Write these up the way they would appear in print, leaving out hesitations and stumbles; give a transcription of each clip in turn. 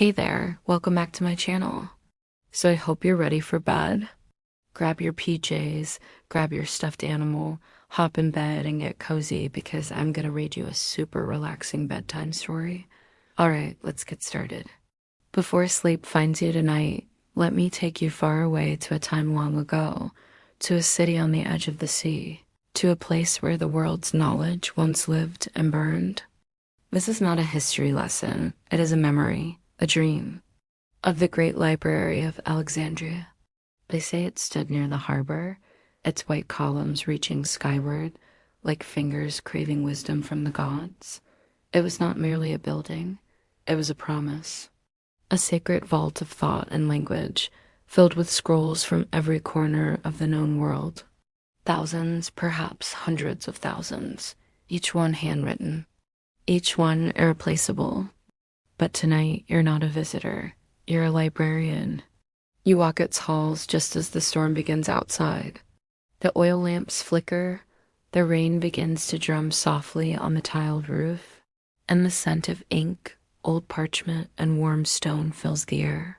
Hey there, welcome back to my channel. So I hope you're ready for bed. Grab your PJs, grab your stuffed animal, hop in bed and get cozy because I'm gonna read you a super relaxing bedtime story. Alright, let's get started. Before sleep finds you tonight, let me take you far away to a time long ago, to a city on the edge of the sea, to a place where the world's knowledge once lived and burned. This is not a history lesson, it is a memory. A dream of the Great Library of Alexandria. They say it stood near the harbor, its white columns reaching skyward like fingers craving wisdom from the gods. It was not merely a building, it was a promise, a sacred vault of thought and language filled with scrolls from every corner of the known world. Thousands, perhaps hundreds of thousands, each one handwritten, each one irreplaceable. But tonight, you're not a visitor. You're a librarian. You walk its halls just as the storm begins outside. The oil lamps flicker, the rain begins to drum softly on the tiled roof, and the scent of ink, old parchment, and warm stone fills the air.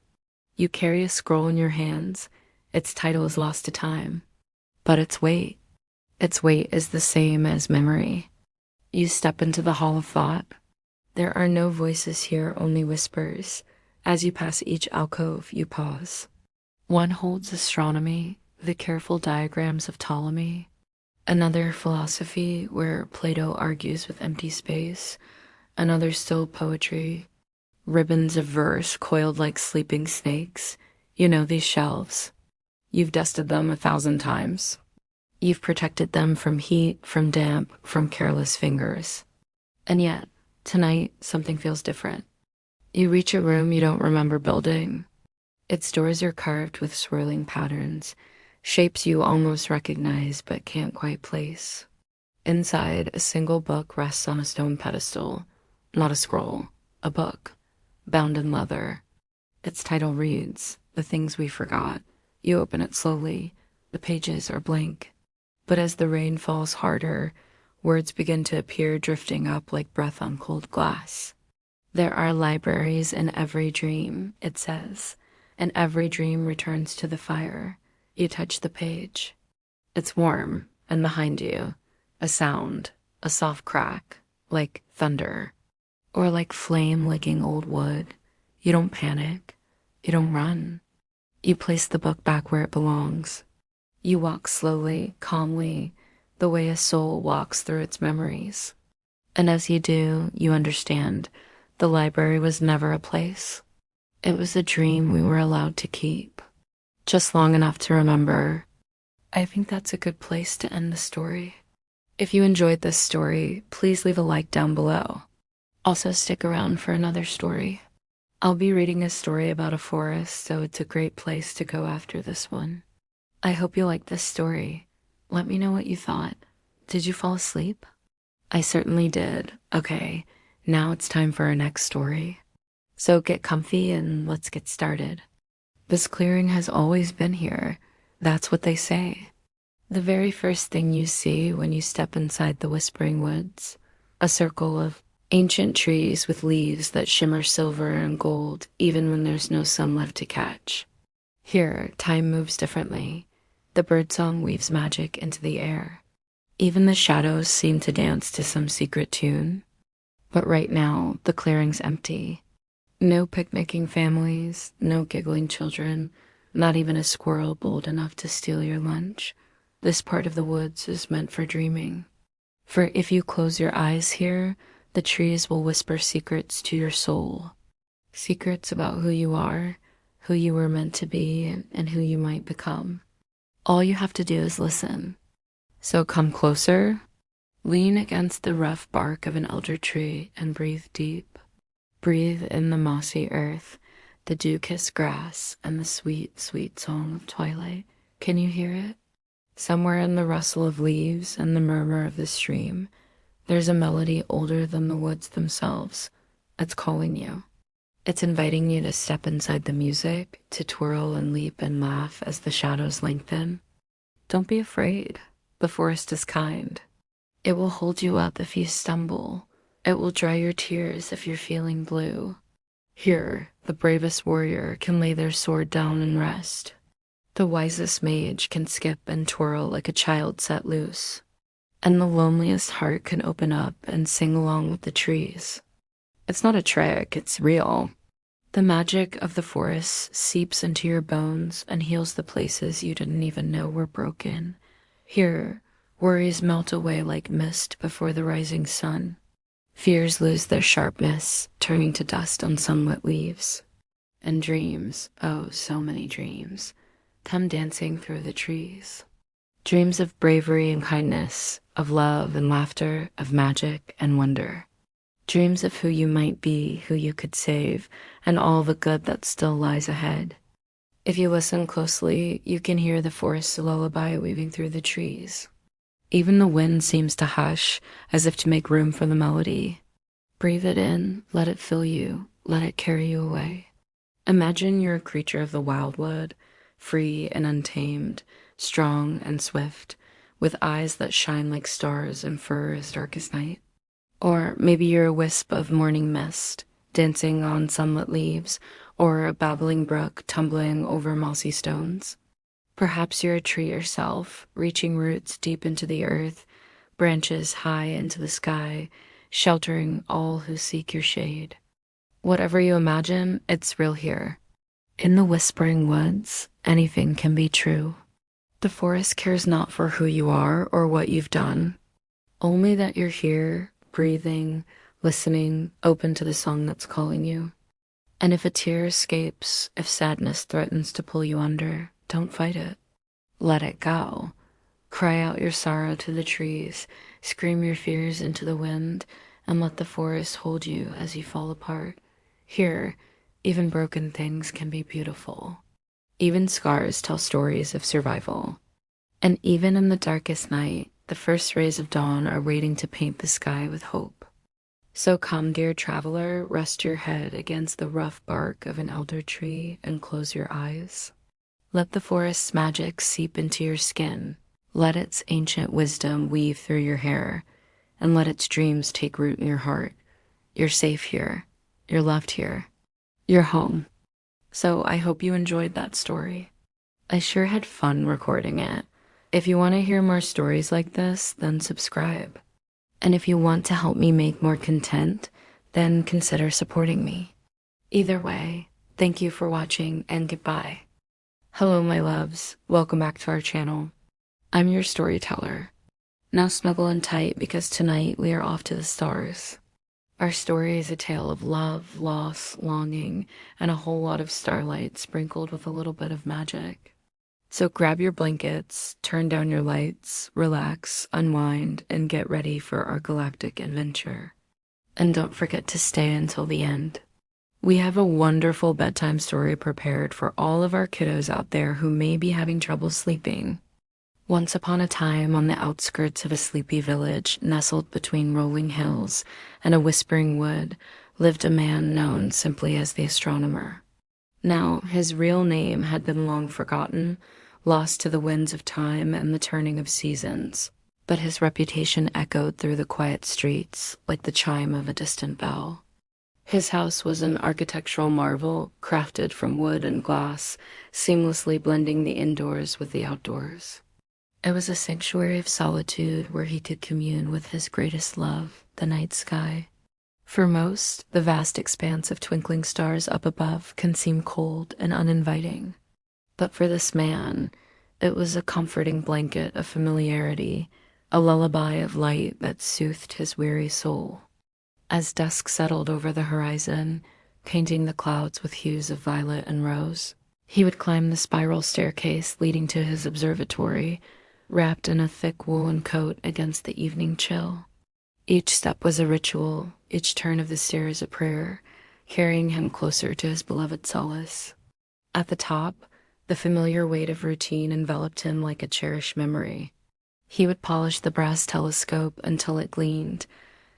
You carry a scroll in your hands. Its title is lost to time, but its weight is the same as memory. You step into the hall of thought. There are no voices here, only whispers. As you pass each alcove, you pause. One holds astronomy, the careful diagrams of Ptolemy. Another philosophy, where Plato argues with empty space. Another still poetry, ribbons of verse coiled like sleeping snakes. You know these shelves. You've dusted them 1,000 times. You've protected them from heat, from damp, from careless fingers. And yet, tonight, something feels different. You reach a room you don't remember building. Its doors are carved with swirling patterns, shapes you almost recognize but can't quite place. Inside, a single book rests on a stone pedestal. Not a scroll, a book, bound in leather. Its title reads, "The Things We Forgot." You open it slowly. The pages are blank. But as the rain falls harder, words begin to appear, drifting up like breath on cold glass. There are libraries in every dream, it says, and every dream returns to the fire. You touch the page. It's warm, and behind you, a sound, a soft crack, like thunder, or like flame licking old wood. You don't panic. You don't run. You place the book back where it belongs. You walk slowly, calmly, the way a soul walks through its memories. And as you do, you understand the library was never a place. It was a dream we were allowed to keep, just long enough to remember. I think that's a good place to end the story. If you enjoyed this story, please leave a like down below. Also stick around for another story. I'll be reading a story about a forest, so it's a great place to go after this one. I hope you liked this story. Let me know what you thought. Did you fall asleep? I certainly did. Okay, now it's time for our next story. So get comfy and let's get started. This clearing has always been here. That's what they say. The very first thing you see when you step inside the Whispering Woods, a circle of ancient trees with leaves that shimmer silver and gold even when there's no sun left to catch. Here, time moves differently. The birdsong weaves magic into the air. Even the shadows seem to dance to some secret tune. But right now, the clearing's empty. No picnicking families, no giggling children, not even a squirrel bold enough to steal your lunch. This part of the woods is meant for dreaming. For if you close your eyes here, the trees will whisper secrets to your soul. Secrets about who you are, who you were meant to be, and who you might become. All you have to do is listen. So come closer, lean against the rough bark of an elder tree and breathe deep. Breathe in the mossy earth, the dew-kissed grass, and the sweet, sweet song of twilight. Can you hear it? Somewhere in the rustle of leaves and the murmur of the stream, there's a melody older than the woods themselves. It's calling you. It's inviting you to step inside the music, to twirl and leap and laugh as the shadows lengthen. Don't be afraid. The forest is kind. It will hold you up if you stumble. It will dry your tears if you're feeling blue. Here, The bravest warrior can lay their sword down and rest. The wisest mage can skip and twirl like a child set loose. And the loneliest heart can open up and sing along with the trees. It's not a trick, it's real. The magic of the forest seeps into your bones and heals the places you didn't even know were broken. Here, worries melt away like mist before the rising sun. Fears lose their sharpness, turning to dust on sunlit leaves. And dreams, oh, so many dreams, come dancing through the trees. Dreams of bravery and kindness, of love and laughter, of magic and wonder. Dreams of who you might be, who you could save, and all the good that still lies ahead. If you listen closely, you can hear the forest's lullaby weaving through the trees. Even the wind seems to hush, as if to make room for the melody. Breathe it in, let it fill you, let it carry you away. Imagine you're a creature of the wildwood, free and untamed, strong and swift, with eyes that shine like stars and fur as dark as night. Or maybe you're a wisp of morning mist, dancing on sunlit leaves, or a babbling brook tumbling over mossy stones. Perhaps you're a tree yourself, reaching roots deep into the earth, branches high into the sky, sheltering all who seek your shade. Whatever you imagine, it's real here. In the whispering woods, anything can be true. The forest cares not for who you are or what you've done, only that you're here, breathing, listening, open to the song that's calling you. And if a tear escapes, if sadness threatens to pull you under, don't fight it. Let it go. Cry out your sorrow to the trees, scream your fears into the wind, and let the forest hold you as you fall apart. Here, even broken things can be beautiful. Even scars tell stories of survival. And even in the darkest night, the first rays of dawn are waiting to paint the sky with hope. So come, dear traveler, rest your head against the rough bark of an elder tree and close your eyes. Let the forest's magic seep into your skin. Let its ancient wisdom weave through your hair, and let its dreams take root in your heart. You're safe here. You're loved here. You're home. So I hope you enjoyed that story. I sure had fun recording it. If you want to hear more stories like this, then subscribe. And if you want to help me make more content, then consider supporting me. Either way, thank you for watching and goodbye. Hello, my loves. Welcome back to our channel. I'm your storyteller. Now snuggle in tight because tonight we are off to the stars. Our story is a tale of love, loss, longing, and a whole lot of starlight sprinkled with a little bit of magic. So grab your blankets, turn down your lights, relax, unwind, and get ready for our galactic adventure. And don't forget to stay until the end. We have a wonderful bedtime story prepared for all of our kiddos out there who may be having trouble sleeping. Once upon a time, on the outskirts of a sleepy village nestled between rolling hills and a whispering wood, lived a man known simply as the Astronomer. Now, his real name had been long forgotten, lost to the winds of time and the turning of seasons, but his reputation echoed through the quiet streets like the chime of a distant bell. His house was an architectural marvel, crafted from wood and glass, seamlessly blending the indoors with the outdoors. It was a sanctuary of solitude where he could commune with his greatest love, the night sky. For most, the vast expanse of twinkling stars up above can seem cold and uninviting. But for this man, it was a comforting blanket of familiarity, a lullaby of light that soothed his weary soul. As dusk settled over the horizon, painting the clouds with hues of violet and rose, he would climb the spiral staircase leading to his observatory, wrapped in a thick woolen coat against the evening chill. Each step was a ritual, each turn of the stairs a prayer, carrying him closer to his beloved solace. At the top, the familiar weight of routine enveloped him like a cherished memory. He would polish the brass telescope until it gleamed,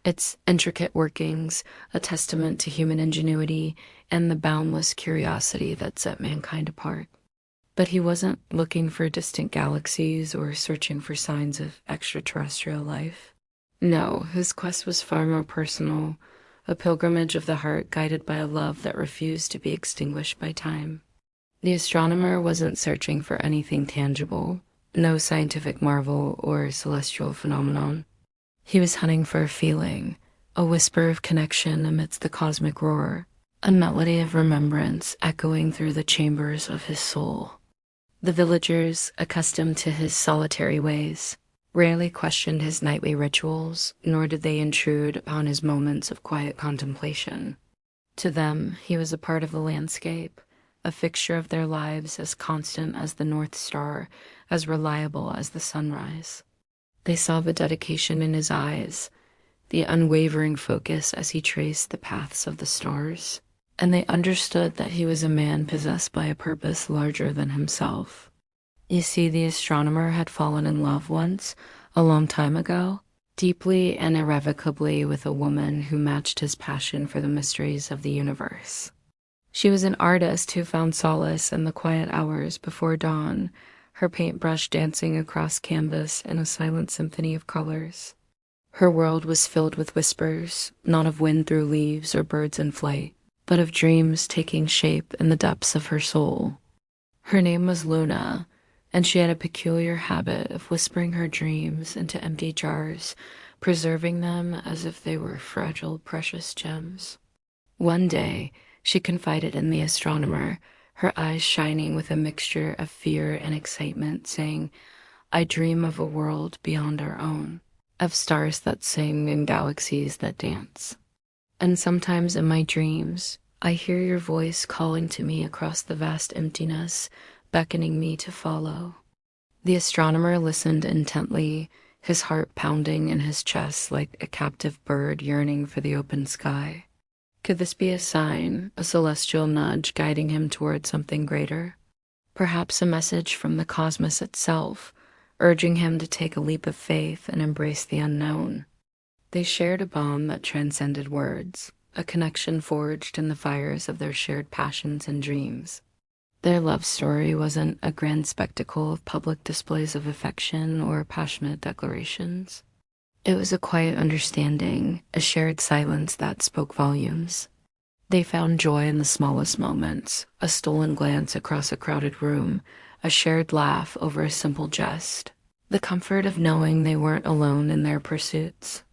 its intricate workings a testament to human ingenuity and the boundless curiosity that set mankind apart. But he wasn't looking for distant galaxies or searching for signs of extraterrestrial life. No, his quest was far more personal, a pilgrimage of the heart guided by a love that refused to be extinguished by time. The astronomer wasn't searching for anything tangible, no scientific marvel or celestial phenomenon. He was hunting for a feeling, a whisper of connection amidst the cosmic roar, a melody of remembrance echoing through the chambers of his soul. The villagers, accustomed to his solitary ways, rarely questioned his nightly rituals, nor did they intrude upon his moments of quiet contemplation. To them, he was a part of the landscape, a fixture of their lives as constant as the North Star, as reliable as the sunrise. They saw the dedication in his eyes, the unwavering focus as he traced the paths of the stars, and they understood that he was a man possessed by a purpose larger than himself. You see, the astronomer had fallen in love once, a long time ago, deeply and irrevocably with a woman who matched his passion for the mysteries of the universe. She was an artist who found solace in the quiet hours before dawn, her paintbrush dancing across canvas in a silent symphony of colors. Her world was filled with whispers, not of wind through leaves or birds in flight, but of dreams taking shape in the depths of her soul. Her name was Luna, and she had a peculiar habit of whispering her dreams into empty jars, preserving them as if they were fragile, precious gems. One day, she confided in the astronomer, her eyes shining with a mixture of fear and excitement, saying, "I dream of a world beyond our own, of stars that sing and galaxies that dance. And sometimes in my dreams, I hear your voice calling to me across the vast emptiness, beckoning me to follow." The astronomer listened intently, his heart pounding in his chest like a captive bird yearning for the open sky. Could this be a sign, a celestial nudge guiding him toward something greater? Perhaps a message from the cosmos itself, urging him to take a leap of faith and embrace the unknown. They shared a bond that transcended words, a connection forged in the fires of their shared passions and dreams. Their love story wasn't a grand spectacle of public displays of affection or passionate declarations. It was a quiet understanding, a shared silence that spoke volumes. They found joy in the smallest moments, a stolen glance across a crowded room, a shared laugh over a simple jest, the comfort of knowing they weren't alone in their pursuits.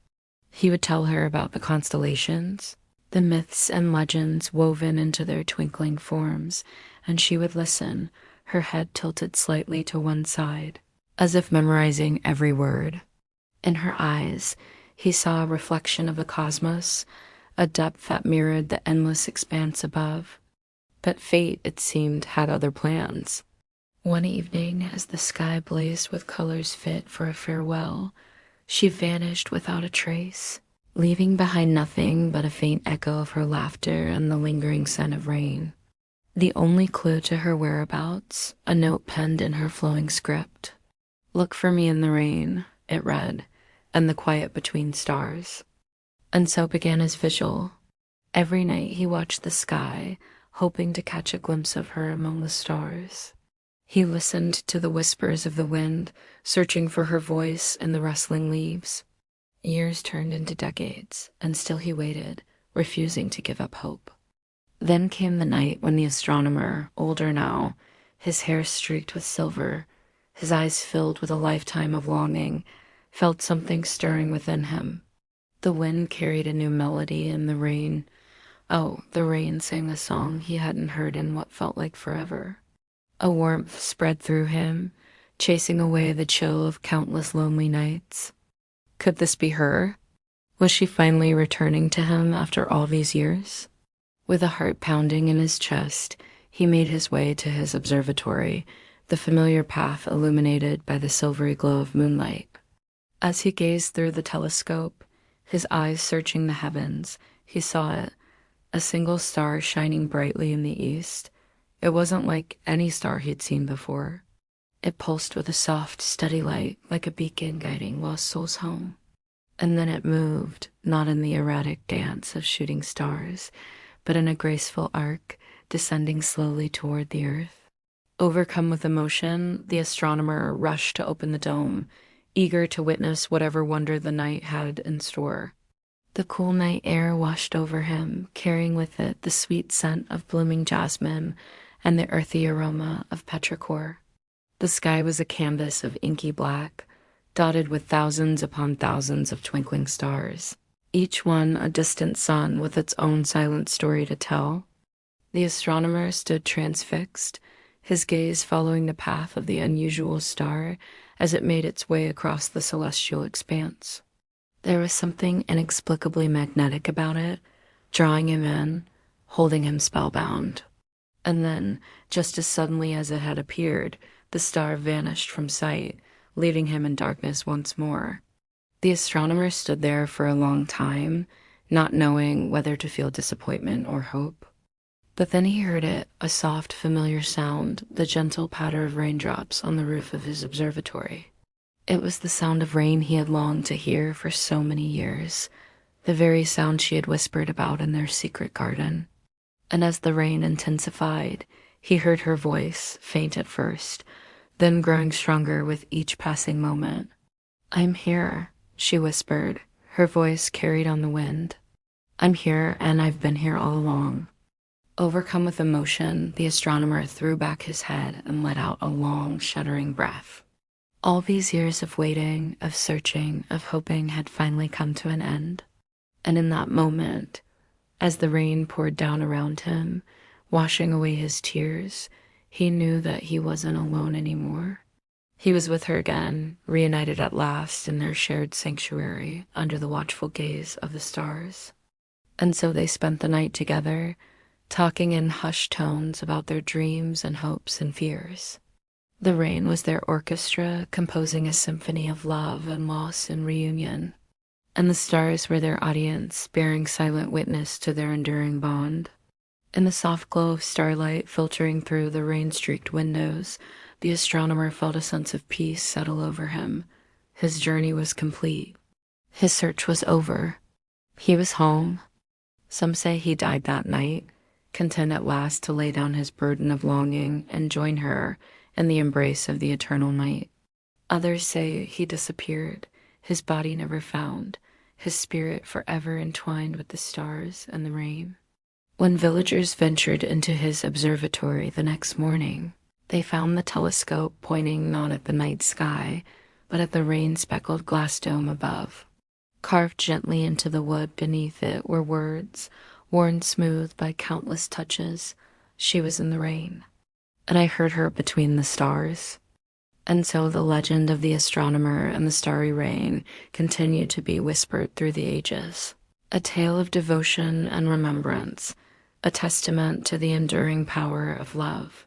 He would tell her about the constellations, the myths and legends woven into their twinkling forms, and she would listen, her head tilted slightly to one side, as if memorizing every word. In her eyes, he saw a reflection of the cosmos, a depth that mirrored the endless expanse above. But fate, it seemed, had other plans. One evening, as the sky blazed with colors fit for a farewell, she vanished without a trace, leaving behind nothing but a faint echo of her laughter and the lingering scent of rain. The only clue to her whereabouts, a note penned in her flowing script. "Look for me in the rain," it read, "and the quiet between stars." And so began his vigil. Every night he watched the sky, hoping to catch a glimpse of her among the stars. He listened to the whispers of the wind, searching for her voice in the rustling leaves. Years turned into decades, and still he waited, refusing to give up hope. Then came the night when the astronomer, older now, his hair streaked with silver, his eyes filled with a lifetime of longing, felt something stirring within him. The wind carried a new melody, and the rain sang a song he hadn't heard in what felt like forever. A warmth spread through him, chasing away the chill of countless lonely nights. Could this be her? Was she finally returning to him after all these years? With a heart pounding in his chest, he made his way to his observatory, the familiar path illuminated by the silvery glow of moonlight. As he gazed through the telescope, his eyes searching the heavens, he saw it, a single star shining brightly in the east. It wasn't like any star he'd seen before. It pulsed with a soft, steady light, like a beacon guiding lost souls home. And then it moved, not in the erratic dance of shooting stars, but in a graceful arc, descending slowly toward the earth. Overcome with emotion, the astronomer rushed to open the dome, eager to witness whatever wonder the night had in store. The cool night air washed over him, carrying with it the sweet scent of blooming jasmine and the earthy aroma of petrichor. The sky was a canvas of inky black, dotted with thousands upon thousands of twinkling stars, each one a distant sun with its own silent story to tell. The astronomer stood transfixed, his gaze following the path of the unusual star as it made its way across the celestial expanse. There was something inexplicably magnetic about it, drawing him in, holding him spellbound. And then, just as suddenly as it had appeared, the star vanished from sight, leaving him in darkness once more. The astronomer stood there for a long time, not knowing whether to feel disappointment or hope. But then he heard it, a soft, familiar sound, the gentle patter of raindrops on the roof of his observatory. It was the sound of rain he had longed to hear for so many years, the very sound she had whispered about in their secret garden. And as the rain intensified, he heard her voice, faint at first, then growing stronger with each passing moment. "I'm here," she whispered, her voice carried on the wind. "I'm here, and I've been here all along." Overcome with emotion, the astronomer threw back his head and let out a long, shuddering breath. All these years of waiting, of searching, of hoping had finally come to an end. And in that moment, as the rain poured down around him, washing away his tears, he knew that he wasn't alone anymore. He was with her again, reunited at last in their shared sanctuary under the watchful gaze of the stars. And so they spent the night together, talking in hushed tones about their dreams and hopes and fears. The rain was their orchestra, composing a symphony of love and loss and reunion. And the stars were their audience, bearing silent witness to their enduring bond. In the soft glow of starlight filtering through the rain-streaked windows, the astronomer felt a sense of peace settle over him. His journey was complete. His search was over. He was home. Some say he died that night, content at last to lay down his burden of longing and join her in the embrace of the eternal night. Others say he disappeared, his body never found, his spirit forever entwined with the stars and the rain. When villagers ventured into his observatory the next morning, they found the telescope pointing not at the night sky, but at the rain-speckled glass dome above. Carved gently into the wood beneath it were words, worn smooth by countless touches. She was in the rain, and I heard her between the stars. And so the legend of the astronomer and the starry rain continued to be whispered through the ages, a tale of devotion and remembrance, a testament to the enduring power of love.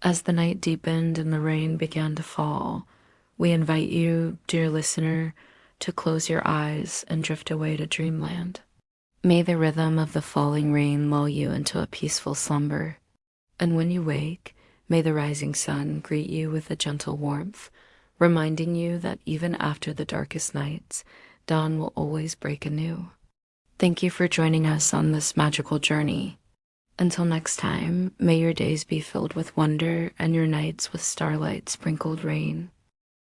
As the night deepened and the rain began to fall, we invite you, dear listener, to close your eyes and drift away to dreamland. May the rhythm of the falling rain lull you into a peaceful slumber, and when you wake, may the rising sun greet you with a gentle warmth, reminding you that even after the darkest nights, dawn will always break anew. Thank you for joining us on this magical journey. Until next time, may your days be filled with wonder and your nights with starlight sprinkled rain.